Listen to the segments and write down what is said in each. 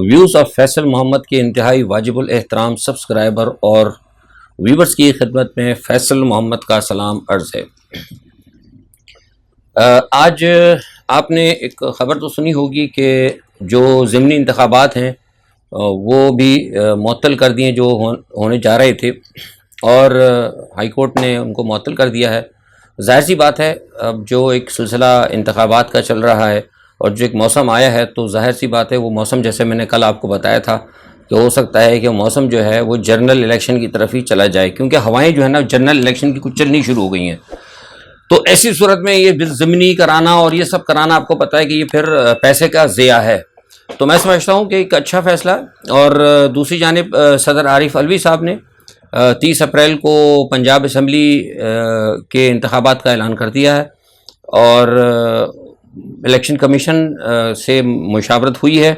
Views of Faisal محمد کے انتہائی واجب الاحترام سبسکرائبر اور ویورز کی خدمت میں فیصل محمد کا سلام عرض ہے۔ آج آپ نے ایک خبر تو سنی ہوگی کہ جو ضمنی انتخابات ہیں وہ بھی معطل کر دیے جو ہونے جا رہے تھے، اور ہائی کورٹ نے ان کو معطل کر دیا ہے۔ ظاہر سی بات ہے، اب جو ایک سلسلہ انتخابات کا چل رہا ہے اور جو ایک موسم آیا ہے، تو ظاہر سی بات ہے وہ موسم، جیسے میں نے کل آپ کو بتایا تھا کہ ہو سکتا ہے کہ موسم جو ہے وہ جنرل الیکشن کی طرف ہی چلا جائے، کیونکہ ہوائیں جو ہے نا جنرل الیکشن کی کچھ چلنی شروع ہو گئی ہیں۔ تو ایسی صورت میں یہ ضمنی کرانا اور یہ سب کرانا، آپ کو پتہ ہے کہ یہ پھر پیسے کا ضیاع ہے۔ تو میں سمجھتا ہوں کہ ایک اچھا فیصلہ، اور دوسری جانب صدر عارف علوی صاحب نے 30 اپریل کو پنجاب اسمبلی کے انتخابات کا اعلان کر دیا ہے، اور الیکشن کمیشن سے مشاورت ہوئی ہے،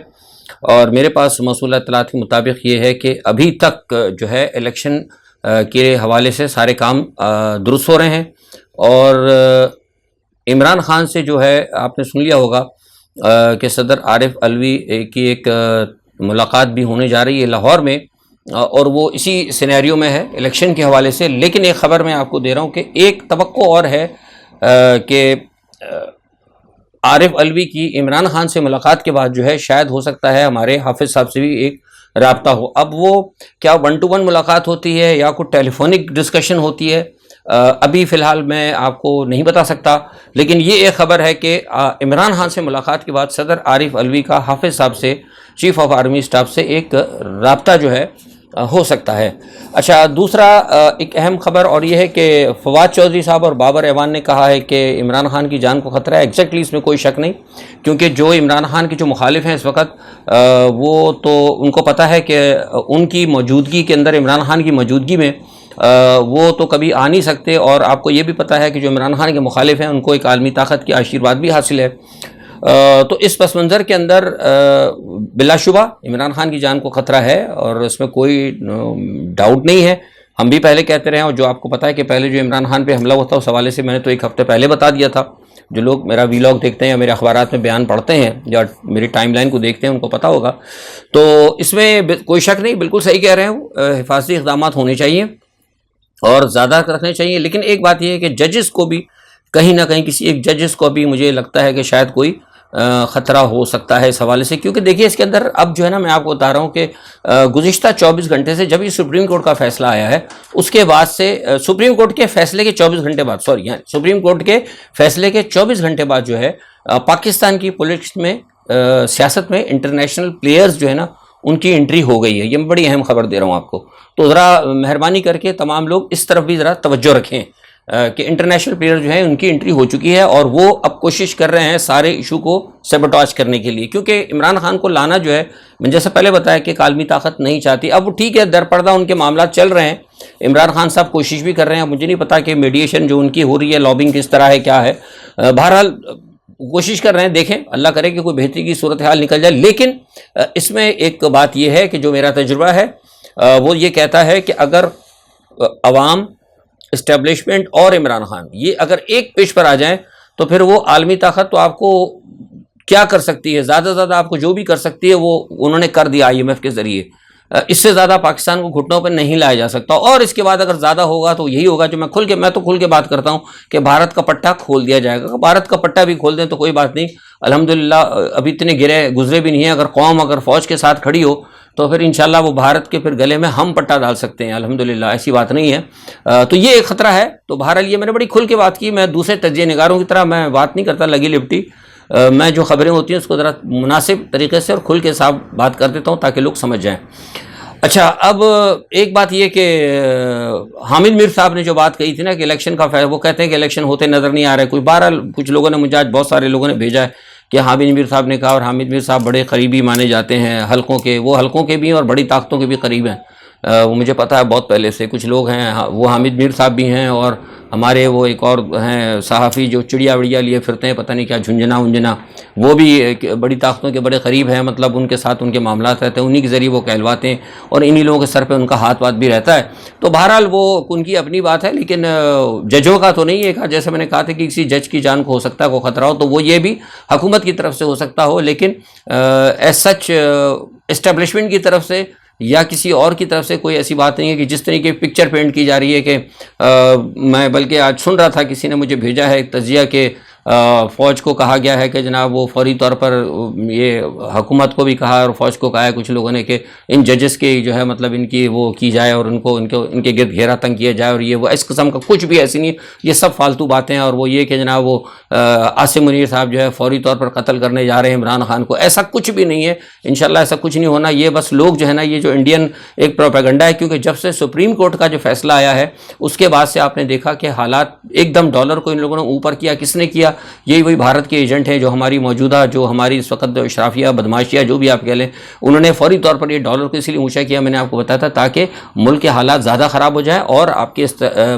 اور میرے پاس موصول اطلاعات کے مطابق یہ ہے کہ ابھی تک جو ہے الیکشن کے حوالے سے سارے کام درست ہو رہے ہیں۔ اور عمران خان سے جو ہے آپ نے سن لیا ہوگا کہ صدر عارف علوی کی ایک ملاقات بھی ہونے جا رہی ہے لاہور میں، اور وہ اسی سینیریو میں ہے الیکشن کے حوالے سے۔ لیکن ایک خبر میں آپ کو دے رہا ہوں کہ ایک توقع اور ہے کہ عارف علوی کی عمران خان سے ملاقات کے بعد جو ہے شاید ہو سکتا ہے ہمارے حافظ صاحب سے بھی ایک رابطہ ہو۔ اب وہ کیا 1 to 1 ملاقات ہوتی ہے یا کوئی ٹیلی فونک ڈسکشن ہوتی ہے، ابھی فی الحال میں آپ کو نہیں بتا سکتا، لیکن یہ ایک خبر ہے کہ عمران خان سے ملاقات کے بعد صدر عارف علوی کا حافظ صاحب سے، چیف آف آرمی اسٹاف سے ایک رابطہ جو ہے ہو سکتا ہے۔ اچھا، دوسرا ایک اہم خبر اور یہ ہے کہ فواد چودھری صاحب اور بابر ایوان نے کہا ہے کہ عمران خان کی جان کو خطرہ ہے۔ ایگزیکٹلی اس میں کوئی شک نہیں، کیونکہ جو عمران خان کے جو مخالف ہیں اس وقت، وہ تو ان کو پتہ ہے کہ ان کی موجودگی کے اندر، عمران خان کی موجودگی میں وہ تو کبھی آ نہیں سکتے، اور آپ کو یہ بھی پتہ ہے کہ جو عمران خان کے مخالف ہیں ان کو ایک عالمی طاقت کی آشیرواد بھی حاصل ہے۔ تو اس پس منظر کے اندر بلا شبہ عمران خان کی جان کو خطرہ ہے، اور اس میں کوئی ڈاؤٹ نہیں ہے۔ ہم بھی پہلے کہتے رہے، اور جو آپ کو پتہ ہے کہ پہلے جو عمران خان پہ حملہ ہوا تھا اس حوالے سے میں نے تو 1 ہفتے پہلے بتا دیا تھا۔ جو لوگ میرا ویلاگ دیکھتے ہیں یا میرے اخبارات میں بیان پڑھتے ہیں یا میری ٹائم لائن کو دیکھتے ہیں ان کو پتہ ہوگا۔ تو اس میں کوئی شک نہیں، بالکل صحیح کہہ رہے ہوں، حفاظتی اقدامات ہونے چاہیے اور زیادہ رکھنے چاہیے۔ لیکن ایک بات یہ ہے کہ ججز کو بھی کہیں نہ کہیں، کسی ایک ججز کو بھی مجھے لگتا ہے کہ شاید کوئی خطرہ ہو سکتا ہے اس حوالے سے، کیونکہ دیکھیے اس کے اندر اب جو ہے نا، میں آپ کو بتا رہا ہوں کہ گزشتہ 24 گھنٹے سے جب یہ سپریم کورٹ کا فیصلہ آیا ہے، اس کے بعد سے سپریم کورٹ کے فیصلے کے 24 گھنٹے بعد، سپریم کورٹ کے فیصلے کے 24 گھنٹے بعد جو ہے پاکستان کی پولیٹکس میں، سیاست میں انٹرنیشنل پلیئرز جو ہے نا ان کی انٹری ہو گئی ہے۔ یہ میں بڑی اہم خبر دے رہا ہوں آپ کو، تو ذرا مہربانی کر کے تمام لوگ اس طرف بھی ذرا توجہ رکھیں کہ انٹرنیشنل پلیئر جو ہیں ان کی انٹری ہو چکی ہے، اور وہ اب کوشش کر رہے ہیں سارے ایشو کو سیبوٹاج کرنے کے لیے، کیونکہ عمران خان کو لانا جو ہے، میں جیسے پہلے بتایا کہ عالمی طاقت نہیں چاہتی۔ اب وہ ٹھیک ہے، در پردہ ان کے معاملات چل رہے ہیں، عمران خان صاحب کوشش بھی کر رہے ہیں، مجھے نہیں پتا کہ میڈیشن جو ان کی ہو رہی ہے، لابنگ کس طرح ہے، کیا ہے، بہرحال کوشش کر رہے ہیں، دیکھیں اللہ کرے کہ کوئی بہتری کی صورتحال نکل جائے۔ لیکن اس میں ایک بات یہ ہے کہ جو میرا تجربہ ہے وہ یہ کہتا ہے کہ اگر عوام، اسٹیبلشمنٹ اور عمران خان یہ اگر ایک پیش پر آ جائیں، تو پھر وہ عالمی طاقت تو آپ کو کیا کر سکتی ہے، زیادہ سے زیادہ آپ کو جو بھی کر سکتی ہے وہ انہوں نے کر دیا IMF کے ذریعے۔ اس سے زیادہ پاکستان کو گھٹنوں پر نہیں لایا جا سکتا، اور اس کے بعد اگر زیادہ ہوگا تو یہی ہوگا جو میں تو کھل کے بات کرتا ہوں کہ بھارت کا پٹا کھول دیا جائے گا۔ بھارت کا پٹا بھی کھول دیں تو کوئی بات نہیں، الحمدللہ ابھی اتنے گزرے بھی نہیں ہیں۔ اگر قوم اگر فوج کے ساتھ کھڑی ہو تو پھر انشاءاللہ وہ بھارت کے پھر گلے میں ہم پٹا ڈال سکتے ہیں، الحمدللہ ایسی بات نہیں ہے۔ تو یہ ایک خطرہ ہے۔ تو بہرحال یہ میں نے بڑی کھل کے بات کی، میں دوسرے تجزیہ نگاروں کی طرح میں بات نہیں کرتا لگی لپٹی، میں جو خبریں ہوتی ہیں اس کو ذرا مناسب طریقے سے اور کھل کے ساتھ بات کر دیتا ہوں تاکہ لوگ سمجھ جائیں۔ اچھا، اب ایک بات یہ کہ حامد میر صاحب نے جو بات کہی تھی نا کہ الیکشن کا وہ کہتے ہیں کہ الیکشن ہوتے نظر نہیں آ رہے کوئی، بہرحال کچھ لوگوں نے مجھے آج بہت سارے لوگوں نے بھیجا ہے کہ حامد میر صاحب نے کہا، اور حامد میر صاحب بڑے قریبی مانے جاتے ہیں حلقوں کے، وہ حلقوں کے بھی ہیں اور بڑی طاقتوں کے بھی قریب ہیں، وہ مجھے پتہ ہے بہت پہلے سے۔ کچھ لوگ ہیں، وہ حامد میر صاحب بھی ہیں، اور ہمارے وہ ایک اور ہیں صحافی جو چڑیا وڑیا لیے پھرتے ہیں، پتہ نہیں کیا جھنجھنا، وہ بھی بڑی طاقتوں کے بڑے قریب ہیں، مطلب ان کے ساتھ ان کے معاملات رہتے ہیں، انہی کے ذریعے وہ کہلواتے ہیں، اور انہی لوگوں کے سر پہ ان کا ہاتھ وات بھی رہتا ہے۔ تو بہرحال وہ ان کی اپنی بات ہے، لیکن ججوں کا تو نہیں ہے۔ جیسے میں نے کہا تھا کہ کسی جج کی جان کو ہو سکتا ہے کوئی خطرہ ہو، تو وہ یہ بھی حکومت کی طرف سے ہو سکتا ہو، لیکن ایز سچ اسٹیبلشمنٹ کی طرف سے یا کسی اور کی طرف سے کوئی ایسی بات نہیں ہے کہ جس طریقے کی پکچر پینٹ کی جا رہی ہے کہ میں بلکہ آج سن رہا تھا، کسی نے مجھے بھیجا ہے ایک تجزیہ کہ فوج کو کہا گیا ہے کہ جناب وہ فوری طور پر، یہ حکومت کو بھی کہا اور فوج کو کہا ہے کچھ لوگوں نے، کہ ان ججز کی جو ہے مطلب ان کی وہ کی جائے اور ان کے گرد گھیرا تنگ کیا جائے، اور یہ وہ اس قسم کا کچھ بھی ایسی نہیں، یہ سب فالتو باتیں ہیں۔ اور وہ یہ کہ جناب وہ عاصم منیر صاحب جو ہے فوری طور پر قتل کرنے جا رہے ہیں عمران خان کو، ایسا کچھ بھی نہیں ہے، انشاءاللہ ایسا کچھ نہیں ہونا۔ یہ بس لوگ جو ہے نا، یہ جو انڈین ایک پروپیگنڈا ہے، کیونکہ جب سے سپریم کورٹ کا جو فیصلہ آیا ہے اس کے بعد سے آپ نے دیکھا کہ حالات ایک دم ڈالر کو ان لوگوں نے اوپر کیا۔ کس نے کیا؟ یہی وہی بھارت کے ایجنٹ ہیں جو ہماری موجودہ، جو ہماری اس وقت اشرافیہ بدماشیہ جو بھی آپ کہہ لیں، انہوں نے فوری طور پر یہ ڈالر کو اس لیے اونچا کیا، میں نے آپ کو بتایا تھا، تاکہ ملک کے حالات زیادہ خراب ہو جائیں اور آپ کی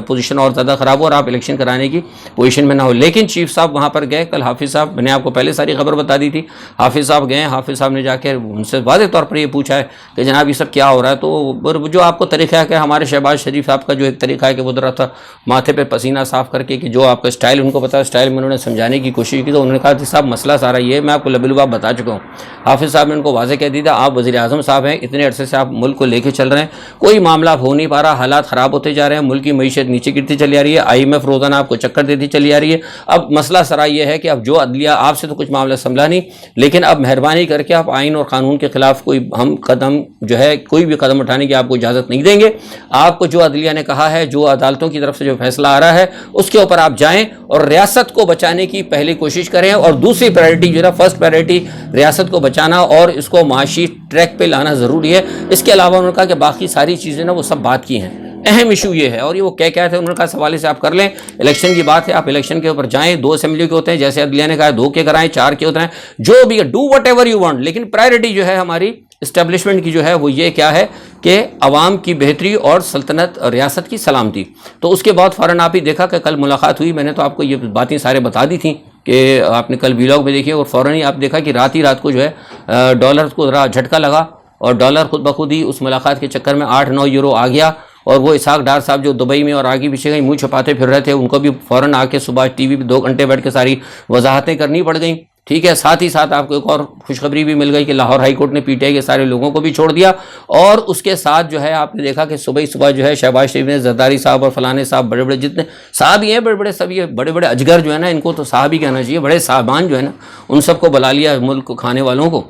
پوزیشن اور زیادہ خراب ہو اور آپ الیکشن کرانے کی پوزیشن میں نہ ہو۔ لیکن چیف صاحب وہاں پر گئے، کل حافظ صاحب، میں نے آپ کو پہلے ساری خبر بتا دی تھی، حافظ صاحب گئے، حافظ صاحب نے جا کے ان سے واضح طور پر یہ پوچھا ہے کہ جناب یہ سب کیا ہو رہا ہے۔ تو جو آپ کو طریقہ ہے کہ ہمارے شہباز شریف صاحب کا جو ایک طریقہ ہے کہ وہ ذرا تھا ماتھے پہ پسینہ صاف کر کے، کہ جو آپ کا اسٹائل ان کو پتا ہے، اسٹائل میں انہوں نے سمجھانے کی کوشش کی، تو انہوں نے کہا کہ صاحب مسئلہ سارا یہ ہے، میں آپ کو لبلباب بتا چکا ہوں۔ حافظ صاحب نے ان کو واضح کہہ دیا، آپ وزیر اعظم صاحب ہیں، اتنے عرصے سے آپ ملک کو لے کے چل رہے ہیں، کوئی معاملہ ہو نہیں پا رہا، حالات خراب ہوتے جا رہے ہیں، ملک کی معیشت نیچے گرتی چلی آ رہی ہے، IMF روزانہ آپ کو چکر دیتی چلی آ رہی ہے۔ اب مسئلہ سارا یہ ہے کہ اب جو عدلیہ، آپ سے تو کچھ معاملہ سنبھلا نہیں، لیکن اب مہربانی کر کے آپ آئین اور قانون کے خلاف کوئی ہم قدم جو ہے، کوئی بھی قدم اٹھانے کی آپ کو اجازت نہیں دیں گے۔ آپ کو جو عدلیہ نے کہا ہے، جو عدالتوں کی طرف سے جو فیصلہ آ رہا ہے، اس کے اوپر آپ جائیں اور ریاست کو بچانے کی پہلی کوشش کریں، اور دوسری پرائرٹی جو ہے، فرسٹ پرائرٹی ریاست کو بچانا اور اس کو معاشی ٹریک پہ لانا ضروری ہے۔ اس کے علاوہ انہوں نے کہا کہ باقی ساری چیزیں نا وہ سب بات کی ہیں، اہم ایشو یہ ہے، اور یہ وہ کیا تھے، انہوں نے کہا سوالے سے آپ کر لیں، الیکشن کی بات ہے، آپ الیکشن کے اوپر جائیں، 2 اسمبلی کے ہوتے ہیں، جیسے عدلیہ نے کہا 2 کے کرائیں، 4 کے ہوتے ہیں، جو بھی do what ever you want, لیکن پرائرٹی جو ہے ہماری اسٹیبلشمنٹ کی جو ہے وہ یہ کیا ہے کہ عوام کی بہتری اور سلطنت اور ریاست کی سلامتی۔ تو اس کے بعد فوراً آپ ہی دیکھا کہ کل ملاقات ہوئی، میں نے تو آپ کو یہ باتیں سارے بتا دی تھیں کہ آپ نے کل ویلاگ میں دیکھی، اور فوراً ہی آپ دیکھا کہ رات کو جو ہے ڈالر کو ذرا جھٹکا لگا، اور ڈالر خود بخود ہی اس ملاقات کے چکر میں 8-9 یورو آ گیا، اور وہ اسحاق ڈار صاحب جو دبئی میں اور آگے پیچھے کہیں منہ چھپاتے پھر رہے تھے، ان کو بھی فوراً آ کے صبح ٹی وی پہ 2 گھنٹے بیٹھ کے ساری وضاحتیں کرنی پڑ گئیں، ٹھیک ہے۔ ساتھ ہی ساتھ آپ کو ایک اور خوشخبری بھی مل گئی کہ لاہور ہائی کورٹ نے PTI کے سارے لوگوں کو بھی چھوڑ دیا، اور اس کے ساتھ جو ہے آپ نے دیکھا کہ صبح جو ہے شہباز شریف نے زرداری صاحب اور فلانے صاحب، بڑے بڑے جتنے صاحب ہی ہیں، بڑے بڑے سب یہ بڑے بڑے اجگر جو ہے نا، ان کو تو صاحب ہی کہنا چاہیے، بڑے صاحبان جو ہے نا، ان سب کو بلا لیا ملک کو کھانے والوں کو،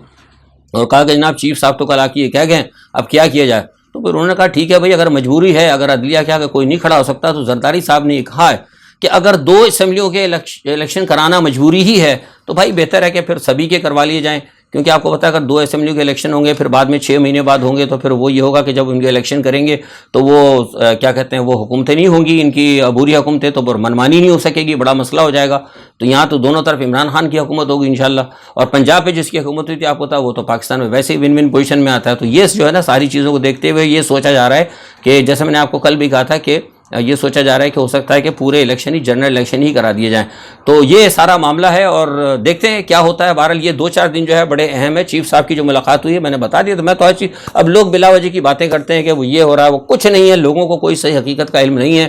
اور کہا کہ جناب چیف صاحب تو کل آ کے کہہ گئے، اب کیا کیا جائے؟ تو پھر انہوں نے کہا ٹھیک ہے بھائی، اگر مجبوری ہے، اگر عدلیہ کیا کہ کوئی نہیں کھڑا ہو سکتا، تو زرداری صاحب نے یہ کہا ہے کہ اگر 2 اسمبلیوں کے الیکشن کرانا مجبوری ہی ہے تو بھائی بہتر ہے کہ پھر سبھی کے کروا لیے جائیں، کیونکہ آپ کو پتہ ہے اگر 2 اسمبلیوں کے الیکشن ہوں گے، پھر بعد میں 6 مہینے بعد ہوں گے، تو پھر وہ یہ ہوگا کہ جب ان کے الیکشن کریں گے تو وہ کیا کہتے ہیں، وہ حکومتیں نہیں ہوں گی، ان کی عبوری حکومتیں، تو پر منمانی نہیں ہو سکے گی، بڑا مسئلہ ہو جائے گا۔ تو یہاں تو دونوں طرف عمران خان کی حکومت ہوگی انشاءاللہ، اور پنجاب پہ جس کی حکومت ہوئی تھی آپ کو پتہ، وہ تو پاکستان میں ویسے ہی ون پوزیشن میں آتا ہے۔ تو یہ جو ہے نا ساری چیزوں کو دیکھتے ہوئے یہ سوچا جا رہا ہے کہ جیسے میں نے آپ کو کل بھی کہا تھا کہ یہ سوچا جا رہا ہے کہ ہو سکتا ہے کہ پورے الیکشن ہی جنرل الیکشن ہی کرا دیے جائیں۔ تو یہ سارا معاملہ ہے، اور دیکھتے ہیں کیا ہوتا ہے۔ بہرحال یہ 2-4 دن جو ہے بڑے اہم ہے۔ چیف صاحب کی جو ملاقات ہوئی ہے میں نے بتا دیا، تو میں تو ہر چیز، اب لوگ بلا وجہ کی باتیں کرتے ہیں کہ وہ یہ ہو رہا ہے، وہ کچھ نہیں ہے، لوگوں کو کوئی صحیح حقیقت کا علم نہیں ہے۔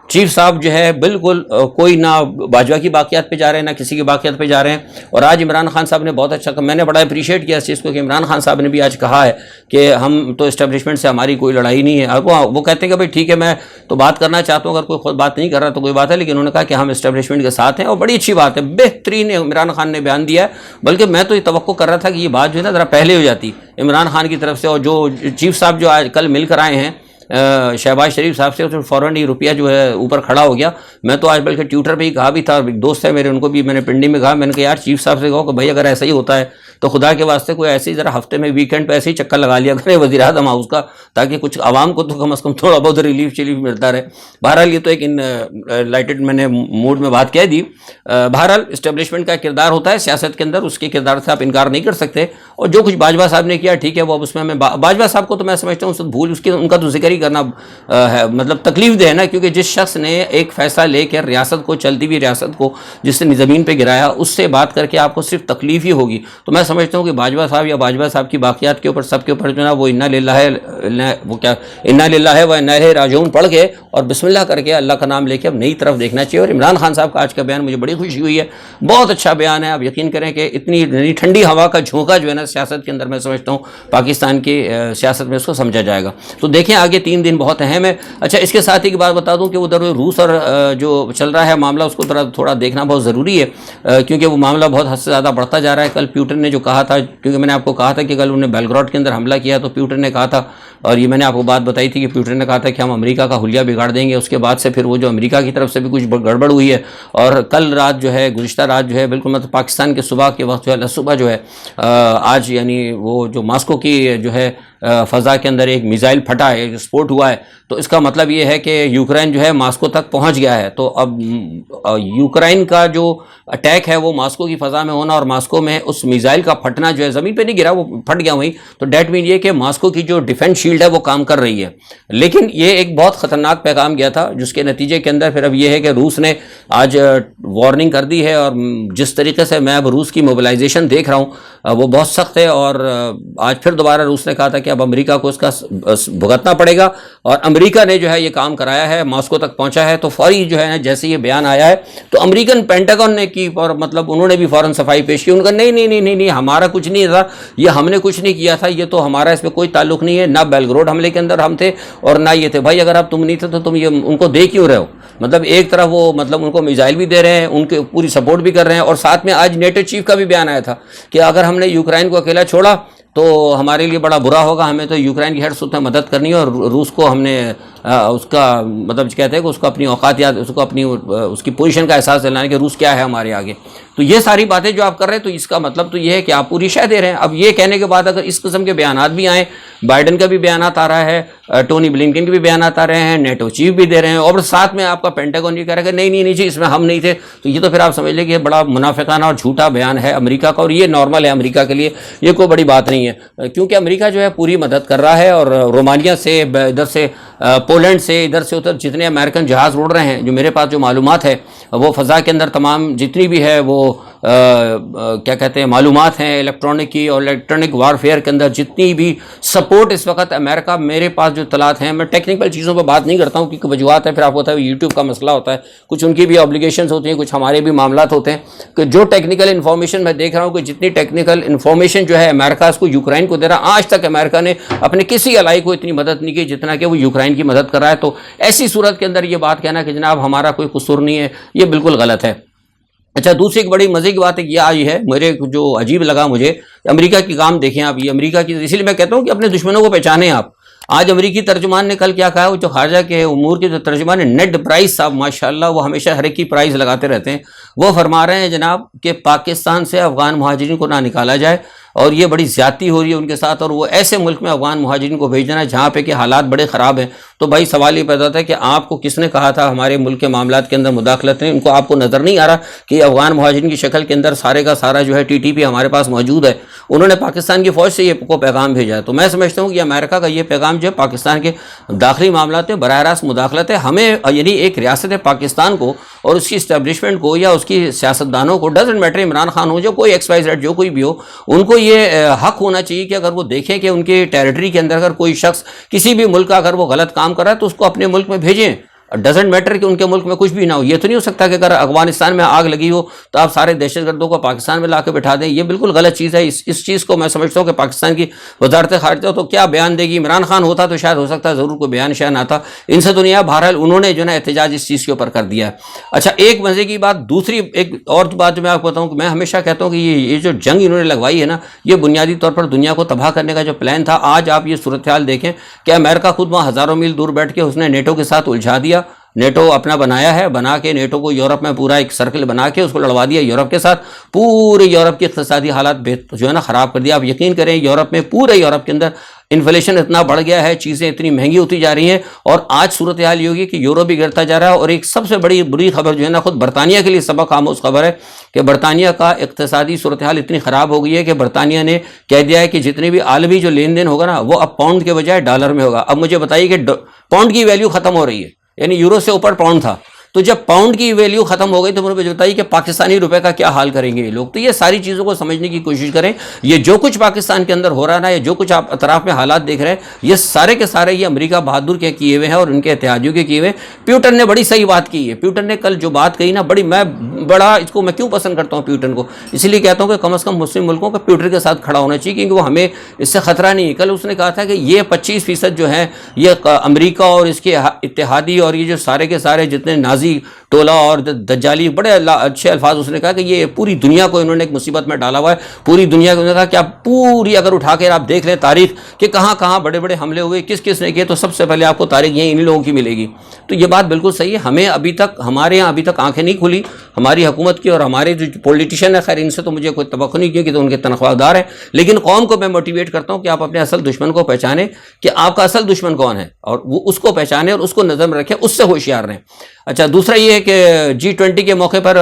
چیف صاحب جو ہے بالکل کوئی نہ باجوہ کی باقیات پہ جا رہے ہیں، نہ کسی کی باقیات پہ جا رہے ہیں۔ اور آج عمران خان صاحب نے بہت اچھا، میں نے بڑا اپریشیٹ کیا اس چیز کو کہ عمران خان صاحب نے بھی آج کہا ہے کہ ہم تو اسٹیبلشمنٹ سے ہماری کوئی لڑائی نہیں ہے۔ وہ کہتے ہیں کہ بھائی ٹھیک ہے، میں تو بات کرنا چاہتا ہوں، اگر کوئی خود بات نہیں کر رہا تو کوئی بات ہے، لیکن انہوں نے کہا کہ ہم اسٹیبلشمنٹ کے ساتھ ہیں، اور بڑی اچھی بات ہے، بہترین عمران خان نے بیان دیا ہے۔ بلکہ میں تو یہ توقع کر رہا تھا کہ یہ بات جو ہے نا ذرا پہلے ہو جاتی عمران خان کی طرف سے، اور جو چیف صاحب جو آج کل مل کر آئے ہیں شہباز شریف صاحب سے، تو فوراً ہی روپیہ جو ہے اوپر کھڑا ہو گیا۔ میں تو آج بلکہ ٹویٹر پہ ہی کہا بھی تھا، اور ایک دوست ہے میرے، ان کو بھی میں نے پنڈی میں کہا، میں نے کہا یار چیف صاحب سے کہو کہ بھائی اگر ایسا ہی ہوتا ہے تو خدا کے واسطے کوئی ایسے ہی ذرا ہفتے میں ویکینڈ پہ ایسے ہی چکر لگا لیا کرے وزیر اعظم ہاؤس کا، تاکہ کچھ عوام کو تو کم از کم تھوڑا بہت ریلیف ملتا رہے۔ بہرحال یہ تو ایک لائٹڈ میں نے موڈ میں بات کہہ دی۔ بہرحال اسٹیبلشمنٹ کا کردار ہوتا ہے سیاست کے اندر، اس کے کردار سے آپ انکار نہیں کر سکتے، اور جو کچھ باجوہ صاحب نے کیا ٹھیک ہے، وہ اب اس میں باجوہ صاحب کو تو میں سمجھتا ہوں بھول ان کا تو ذکر ہی کرنا ہے، مطلب تکلیف دہ ہے نا، کیونکہ جس شخص نے ایک فیصلہ لے کر ریاست کو، چلتی ہوئی ریاست کو جس نے زمین پہ گرایا، اس سے بات کر کے آپ کو صرف تکلیف ہی ہوگی۔ تو میں سمجھتا ہوں کہ باجوہ صاحب یا باجوہ صاحب کی باقیات کے اوپر سب کے اوپر جو نا وہ انا للہ و انا الیہ راجعون پڑھ کے اور بسم اللہ کر کے اللہ کا نام لے کے اب نئی طرف دیکھنا چاہیے. اور عمران خان صاحب کا آج کا بیان مجھے بڑی خوشی ہوئی ہے, بہت اچھا بیان ہے. آپ یقین کریں کہ اتنی ٹھنڈی ہوا کا جھونکا جو ہے نا سیاست کے اندر میں سمجھتا ہوں پاکستان کی سیاست میں اس کو سمجھا جائے گا. تو دیکھیں آگے 3 دن بہت اہم ہے. اچھا اس کے ساتھ ہی بات بتا دوں کہ ادھر روس اور جو چل رہا ہے معاملہ اس کو تھوڑا دیکھنا بہت ضروری ہے, کیونکہ وہ معاملہ بہت حد سے زیادہ بڑھتا جا رہا ہے. کل پیوٹن نے جو کہا تھا, کیونکہ میں نے آپ کو کہا تھا کہ کل انہوں نے بیلگراڈ کے اندر حملہ کیا, تو پیوٹن نے کہا تھا, اور یہ میں نے آپ کو بات بتائی تھی کہ پیوٹن نے کہا تھا کہ ہم امریکہ کا حلیہ بگاڑ دیں گے. اس کے بعد سے پھر وہ جو امریکہ کی طرف سے بھی کچھ گڑبڑ ہوئی ہے, اور کل رات جو ہے, گزشتہ رات جو ہے, بالکل مطلب پاکستان کے صبح کے وقت جو ہے, صبح جو ہے آج یعنی وہ جو ماسکو کی جو ہے فضا کے اندر ایک میزائل پھٹا ہے, اسپوٹ ہوا ہے. تو اس کا مطلب یہ ہے کہ یوکرین جو ہے ماسکو تک پہنچ گیا ہے. تو اب یوکرین کا جو اٹیک ہے وہ ماسکو کی فضا میں ہونا اور ماسکو میں اس میزائل کا پھٹنا جو ہے, زمین پہ نہیں گرا, وہ پھٹ گیا وہیں. تو ڈیٹ مین یہ کہ ماسکو کی جو ڈیفنس شیلڈ ہے وہ کام کر رہی ہے. لیکن یہ ایک بہت خطرناک پیغام گیا تھا, جس کے نتیجے کے اندر پھر اب یہ ہے کہ روس نے آج وارننگ کر دی ہے. اور جس طریقے سے میں اب روس کی موبلائزیشن دیکھ رہا ہوں وہ بہت سخت ہے. اور آج پھر دوبارہ روس نے کہا تھا کہ اب امریکہ کو اس کا بھگتنا پڑے گا, اور امریکہ نے جو ہے یہ کام کرایا ہے, ماسکو تک پہنچا ہے. تو فوری جو ہے جیسے یہ بیان آیا ہے تو امریکن پینٹاگن نے کی, اور مطلب انہوں نے بھی فوراً صفائی پیش کی. ان کا نہیں ہمارا کچھ نہیں تھا, یہ ہم نے کچھ نہیں کیا تھا, یہ تو ہمارا اس میں کوئی تعلق نہیں ہے, نہ بیلگراڈ حملے کے اندر ہم تھے اور نہ یہ تھے. بھائی اگر آپ تم نہیں تھے تو تم یہ ان کو دے کیوں رہے ہو؟ مطلب ایک طرف وہ مطلب ان کو میزائل بھی دے رہے ہیں, ان کے پوری سپورٹ بھی کر رہے ہیں, اور ساتھ میں آج نیٹو چیف کا بھی بیان آیا تھا کہ اگر ہم نے یوکرین کو اکیلا چھوڑا تو ہمارے لیے بڑا برا ہوگا, ہمیں تو یوکرین کی ہر صورت میں مدد کرنی ہے. اور روس کو ہم نے اس کا مطلب کہتے ہیں کہ اس کو اپنی اوقات یاد, اس کو اپنی اس کی پوزیشن کا احساس دلانا کہ روس کیا ہے ہمارے آگے. تو یہ ساری باتیں جو آپ کر رہے ہیں تو اس کا مطلب تو یہ ہے کہ آپ پوری شے دے رہے ہیں. اب یہ کہنے کے بعد اگر اس قسم کے بیانات بھی آئیں, بائیڈن کا بھی بیانات آ رہا ہے, ٹونی بلنکن کے بھی بیانات آ رہے ہیں, نیٹو چیف بھی دے رہے ہیں, اور ساتھ میں آپ کا پینٹاگن یہ کہہ رہا ہے کہ نہیں جی اس میں ہم نہیں تھے, تو یہ تو پھر آپ سمجھ لیں کہ یہ بڑا منافقانہ اور جھوٹا بیان ہے امریکہ کا. اور یہ نارمل ہے امریکہ کے لیے, یہ کوئی بڑی بات نہیں ہے, کیونکہ امریکہ جو ہے پوری مدد کر رہا ہے. اور رومانیہ سے, ادھر سے پولینڈ سے, ادھر سے ادھر جتنے امریکن جہاز اڑ رہے ہیں, جو میرے پاس جو معلومات ہے وہ فضا کے اندر تمام جتنی بھی ہے وہ کیا کہتے ہیں معلومات ہیں الیکٹرانک کی, اور الیکٹرانک وارفیئر کے اندر جتنی بھی سپورٹ اس وقت امریکہ, میرے پاس جو اطلاعات ہیں, میں ٹیکنیکل چیزوں پہ بات نہیں کرتا ہوں کیونکہ وجوہات ہیں, پھر آپ کو پتہ ہے یوٹیوب کا مسئلہ ہوتا ہے, کچھ ان کی بھی آبلیگیشنز ہوتی ہیں, کچھ ہمارے بھی معاملات ہوتے ہیں, کہ جو ٹیکنیکل انفارمیشن میں دیکھ رہا ہوں کہ جتنی ٹیکنیکل انفارمیشن جو ہے امریکہ اس کو یوکرین کو دے رہا, آج تک امریکہ نے اپنے کسی الائی کو اتنی مدد نہیں کی جتنا کہ وہ یوکرین کی مدد کر رہا ہے. تو ایسی صورت کے اندر یہ بات کہنا کہ جناب ہمارا کوئی قصور نہیں ہے, یہ بالکل غلط ہے. اچھا دوسری ایک بڑی مزے کی بات یہ آئی ہے, میرے جو عجیب لگا مجھے, امریکہ کی کام دیکھیں آپ, یہ امریکہ کی, اسی لیے میں کہتا ہوں کہ اپنے دشمنوں کو پہچانیں آپ. آج امریکی ترجمان نے کل کیا کہا, وہ جو خارجہ کے امور کے جو ترجمان ہیں نیڈ پرائس صاحب ماشاءاللہ, وہ ہمیشہ ہر ایک کی پرائز لگاتے رہتے ہیں, وہ فرما رہے ہیں جناب کہ پاکستان سے افغان مہاجرین کو نہ نکالا جائے, اور یہ بڑی زیادتی ہو رہی ہے ان کے ساتھ, اور وہ ایسے ملک میں افغان مہاجرین کو بھیجنا ہے جہاں پہ کہ حالات بڑے خراب ہیں. تو بھائی سوال یہ پیدا ہوتا ہے کہ آپ کو کس نے کہا تھا ہمارے ملک کے معاملات کے اندر مداخلت نہیں؟ ان کو آپ کو نظر نہیں آ رہا کہ افغان مہاجرین کی شکل کے اندر سارے کا سارا جو ہے ٹی ٹی پی ہمارے پاس موجود ہے. انہوں نے پاکستان کی فوج سے یہ کو پیغام بھیجا ہے. تو میں سمجھتا ہوں کہ امریکہ کا یہ پیغام جو ہے پاکستان کے داخلی معاملات میں براہ راست مداخلت ہے. ہمیں یعنی ایک ریاست پاکستان کو اور اس کی اسٹیبلشمنٹ کو یا اس کی سیاستدانوں کو, ڈزنٹ میٹر عمران خان ہو, جو کوئی ایکس وائی زیڈ جو کوئی بھی ہو, ان کو یہ حق ہونا چاہیے کہ اگر وہ دیکھیں کہ ان کے ٹیریٹری کے اندر اگر کوئی شخص کسی بھی ملک کا اگر وہ غلط کام کر رہا ہے تو اس کو اپنے ملک میں بھیجیں. ڈزنٹ میٹر کہ ان کے ملک میں کچھ بھی نہ ہو. یہ تو نہیں ہو سکتا کہ اگر افغانستان میں آگ لگی ہو تو آپ سارے دہشت گردوں کو پاکستان میں لا کے بٹھا دیں. یہ بالکل غلط چیز ہے. اس چیز کو میں سمجھتا ہوں کہ پاکستان کی وزارت خارجہ تو کیا بیان دے گی. عمران خان ہوتا تو شاید ہو سکتا ہے ضرور کوئی بیان شاید آتا, ان سے دنیا بہرحال انہوں نے جو ہے احتجاج اس چیز کے اوپر کر دیا ہے. اچھا ایک مزے کی بات, دوسری ایک اور بات جو میں آپ کو بتاؤں کہ میں ہمیشہ کہتا ہوں کہ یہ جو جنگ انہوں نے لگوائی ہے نا, یہ بنیادی طور پر دنیا کو تباہ کرنے کا جو پلان تھا. آج آپ یہ صورتحال دیکھیں کہ امریکہ خود وہاں ہزاروں میل دور بیٹھ کے اس نے نیٹو کے ساتھ الجھا دیا. نیٹو اپنا بنایا ہے, بنا کے نیٹو کو یورپ میں پورا ایک سرکل بنا کے اس کو لڑوا دیا یورپ کے ساتھ. پورے یورپ کے اقتصادی حالات جو ہے نا خراب کر دیا. آپ یقین کریں یورپ میں, پورے یورپ کے اندر انفلیشن اتنا بڑھ گیا ہے, چیزیں اتنی مہنگی ہوتی جا رہی ہیں, اور آج صورتحال یہ ہوگی کہ یورو بھی گرتا جا رہا ہے. اور ایک سب سے بڑی بری خبر جو ہے نا خود برطانیہ کے لیے سبق آموز خبر ہے کہ برطانیہ کا اقتصادی صورتحال اتنی خراب ہو گئی ہے کہ برطانیہ نے کہہ دیا ہے کہ جتنے بھی عالمی جو لین دین ہوگا نا وہ اب پاؤنڈ کے بجائے ڈالر میں ہوگا. اب مجھے بتائیے کہ پاؤنڈ کی ویلیو ختم ہو رہی ہے, یعنی یورو سے اوپر پاؤنڈ تھا, تو جب پاؤنڈ کی ویلیو ختم ہو گئی تو مجھے بتائیے کہ پاکستانی روپے کا کیا حال کریں گے یہ لوگ. تو یہ ساری چیزوں کو سمجھنے کی کوشش کریں. یہ جو کچھ پاکستان کے اندر ہو رہا ہے، جو کچھ آپ اطراف میں حالات دیکھ رہے ہیں، یہ سارے کے سارے یہ امریکہ بہادر کے کیے ہوئے ہیں اور ان کے اتحادیوں کے کیے ہوئے. پیوٹن نے بڑی صحیح بات کی ہے. پیوٹن نے کل جو بات کہی نا، میں کیوں پسند کرتا ہوں پیوٹن کو، اسی لیے کہتا ہوں کہ کم از کم مسلم ملکوں کا پیوٹن کے ساتھ کھڑا ہونا چاہیے، کیونکہ وہ ہمیں اس سے خطرہ نہیں ہے. کل اس نے کہا تھا کہ یہ 25% جو ہے یہ امریکہ اور اس کے اتحادی اور یہ جو سارے کے سارے جتنے نازی ٹولہ اور دجالی، بڑے اچھے الفاظ اس نے کہا کہ یہ پوری دنیا کو انہوں نے ایک مصیبت میں ڈالا ہوا ہے. پوری دنیا کو انہوں نے کہا کہ آپ پوری اگر اٹھا کے آپ دیکھ لیں تاریخ کہ کہاں کہاں بڑے بڑے حملے ہوئے، کس کس نے کیے، تو سب سے پہلے آپ کو تاریخ یہیں انہی لوگوں کی ملے گی. تو یہ بات بالکل صحیح ہے. ہمیں ہمارے یہاں ابھی تک آنکھیں نہیں کھلی ہماری حکومت کی، اور ہمارے جو پولیٹیشین ہے، خیر ان سے تو مجھے کوئی توقع نہیں کی کہ تو ان کے تنخواہ دار ہیں، لیکن قوم کو میں موٹیویٹ کرتا ہوں کہ آپ اپنے اصل دشمن کو پہچانیں کہ آپ کا اصل دشمن کون ہے، اور وہ اس کو پہچانیں اور اس کو نظر میں رکھیں، اس سے ہوشیار رہیں. اچھا، دوسرا یہ ہے کہ G20 کے موقع پر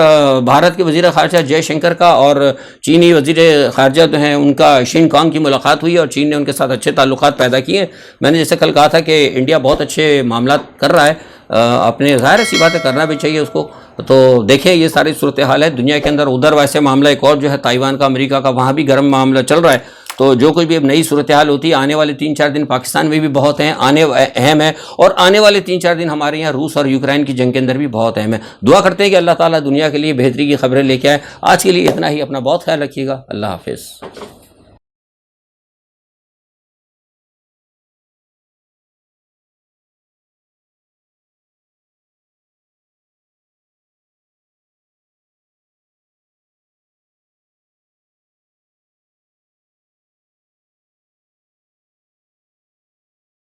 بھارت کے وزیر خارجہ جے شنکر کا اور چینی وزیر خارجہ جو ہیں ان کا شین کانگ کی ملاقات ہوئی، اور چین نے ان کے ساتھ اچھے تعلقات پیدا کیے. میں نے جیسے کل کہا تھا کہ انڈیا بہت اچھے معاملات کر رہا ہے، اپنے ظاہر سی بات ہے کرنا بھی چاہیے اس کو. تو دیکھیں یہ ساری صورتحال ہے دنیا کے اندر. ادھر ویسے معاملہ ایک اور جو ہے تائیوان کا، امریکہ کا، وہاں بھی گرم معاملہ چل رہا ہے. تو جو کوئی بھی اب نئی صورتحال ہوتی ہے، آنے والے 3-4 دن پاکستان میں بھی بہت ہیں، اہم ہے، اور آنے والے 3-4 دن ہمارے یہاں روس اور یوکرائن کی جنگ کے اندر بھی بہت اہم ہے. دعا کرتے ہیں کہ اللہ تعالیٰ دنیا کے لیے بہتری کی خبریں لے کے آئے. آج کے لیے اتنا ہی. اپنا بہت خیال رکھیے گا. اللہ حافظ.